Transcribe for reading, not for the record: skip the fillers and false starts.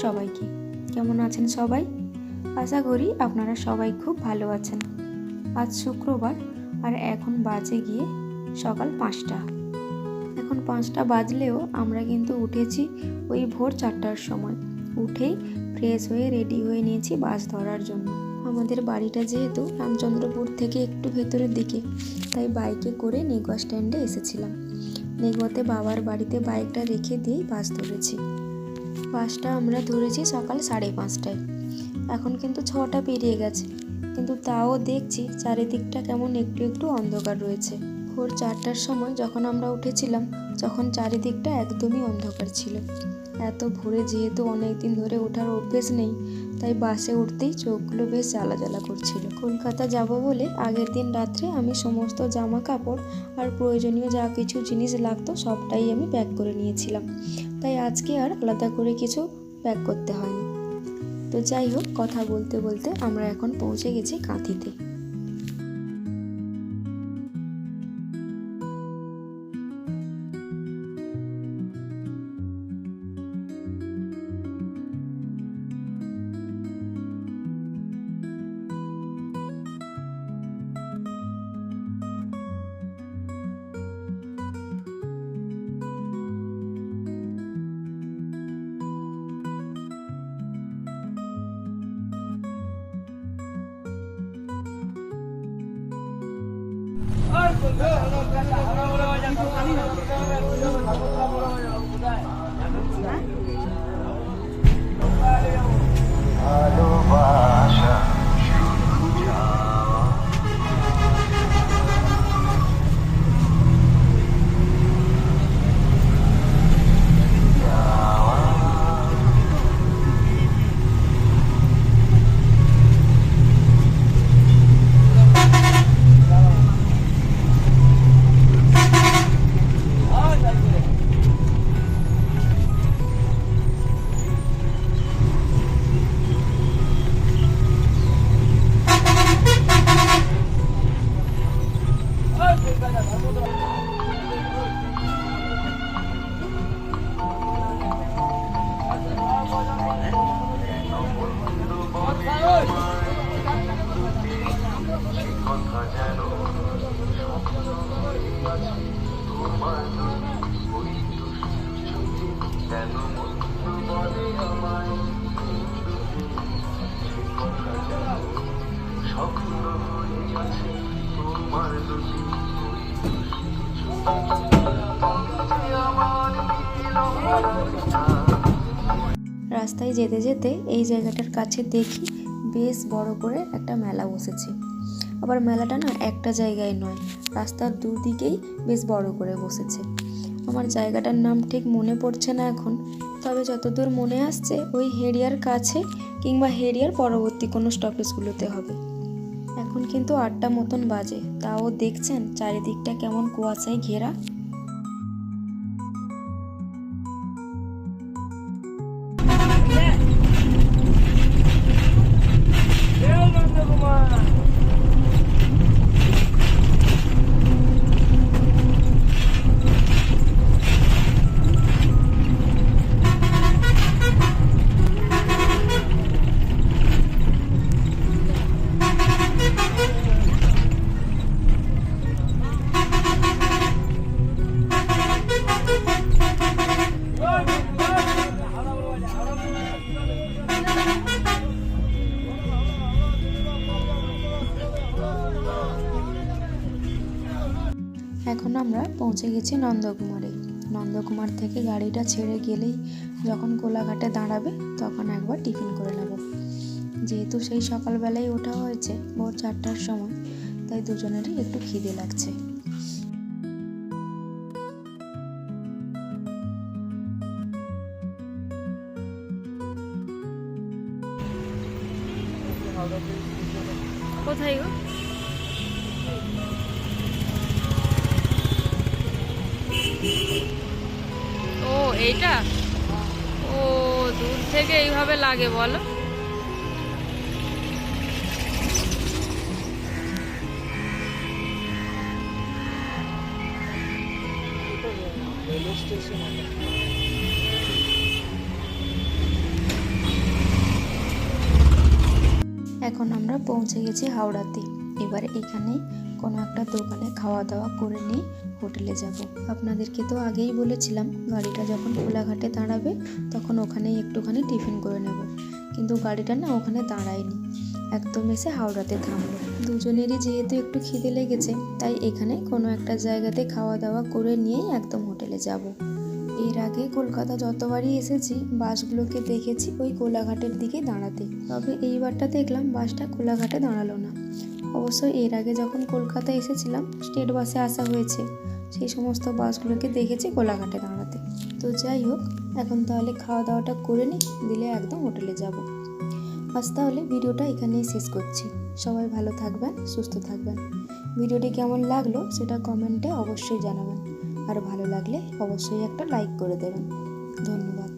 সবাইকে। কেমন আছেন সবাই? আশা করি আপনারা সবাই খুব ভালো আছেন। আজ শুক্রবার আর এখন বাজে গিয়ে সকাল 5টা। এখন 5টা বাজলেও আমরা কিন্তু উঠেছি ওই ভোর 4টার সময়। উঠেই ফ্রেশ হয়ে রেডি হয়ে নিয়েছি বাস ধরার জন্য। আমাদের বাড়িটা যেহেতু রামচন্দ্রপুর থেকে একটু ভেতরের দিকে, তাই বাইকে করে নেগোয়া স্ট্যান্ডে এসেছিলাম। নেগোয়াতে বাবার বাড়িতে বাইকটা রেখে দিয়েই বাস ধরেছি। বাসটা আমরা ধরেছি সকাল 5:30টায়। এখন কিন্তু 6টা পেরিয়ে গেছে, কিন্তু তাও দেখছি চারিদিকটা কেমন একটু একটু অন্ধকার রয়েছে। ভোর 4টার সময় যখন আমরা উঠেছিলাম তখন চারিদিকটা একদমই অন্ধকার ছিল। এত ভোরে যেহেতু অনেক দিন ধরে ওঠার অভ্যেস নেই, তাই বাসে উঠতেই চোখগুলো বেশ জ্বালা জ্বালা করছিল। কলকাতা যাব বলে আগের দিন রাত্রে আমি সমস্ত জামা কাপড় আর প্রয়োজনীয় যা কিছু জিনিস লাগতো সবটাই আমি প্যাক করে নিয়েছিলাম, তাই আজকে আর আলাদা করে কিছু প্যাক করতে হয়নি। তো যাই হোক, কথা বলতে বলতে আমরা এখন পৌঁছে গেছি কাঁথিতে। রাস্তায় যেতে যেতে এই জায়গাটার কাছে দেখি বেশ বড় করে একটা মেলা বসেছে। আবার মেলাটা না একটা জায়গায় নয়, রাস্তার দুদিকেই বেশ বড় করে বসেছে। আমার জায়গাটার নাম ঠিক মনে পড়ছে না এখন, তবে যতদূর মনে আসছে ওই হেরিয়ার কাছে কিংবা হেরিয়ার পরবর্তী কোনো স্টপেজগুলোতে হবে। এখন কিন্তু 8টা মতন বাজে, তাও দেখছেন চারিদিকটা কেমন কুয়াশায় ঘেরা। এখন আমরা পৌঁছে গেছি নন্দকুমারে। নন্দকুমার থেকে গাড়িটা ছেড়ে গেলেই যখন কোলাঘাটে দাঁড়াবে তখন একবার টিফিন করে নেব। যেহেতু সেই সকালবেলায় ওঠা হয়েছে ভোর 4টার সময়, তাই দুজনেরই একটু খিদে লাগছে। কোথায় গো? ও এইটা, ও দূর থেকে এইভাবে লাগে বলো। রেলওয়ে স্টেশন এখন আমরা পৌঁছে গেছি হাওড়াতে। এবার এখানে কোনো একটা দোকানে খাওয়া দাওয়া করে নিয়ে হোটেলে যাব। আপনাদেরকে তো আগেই বলেছিলাম গাড়িটা যখন কোলাঘাটে দাঁড়াবে তখন ওখানেই একটুখানি টিফিন করে নেব, কিন্তু গাড়িটা না ওখানে দাঁড়ায়নি, একদম এসে হাওড়াতে থামলো। দুজনেরই যেহেতু একটু খিদে লেগেছে তাই এখানে কোনো একটা জায়গাতে খাওয়া দাওয়া করে নিয়েই একদম হোটেলে যাব। এর আগে কলকাতা যতবারই এসেছি বাসগুলোকে দেখেছি ওই কোলাঘাটের দিকে দাঁড়াতে, তবে এইবারটা দেখলাম বাসটা কোলাঘাটে দাঁড়ালো না। অবশ্য এর আগে যখন কলকাতা এসেছিলাম স্টেট বাসে আসা হয়েছে, সেই সমস্ত বাসগুলোকে দেখেছি কোলাঘাটে দাঁড়াতে। তো যাই হোক, এখন তাহলে খাওয়া দাওয়াটা করে নিই, দিলে একদম হোটেলে যাব। আজ তাহলে ভিডিওটা এখানেই শেষ করছি। সবাই ভালো থাকবেন, সুস্থ থাকবেন। ভিডিওটি কেমন লাগলো সেটা কমেন্টে অবশ্যই জানাবেন, আর ভালো লাগলে অবশ্যই একটা লাইক করে দেবেন। ধন্যবাদ।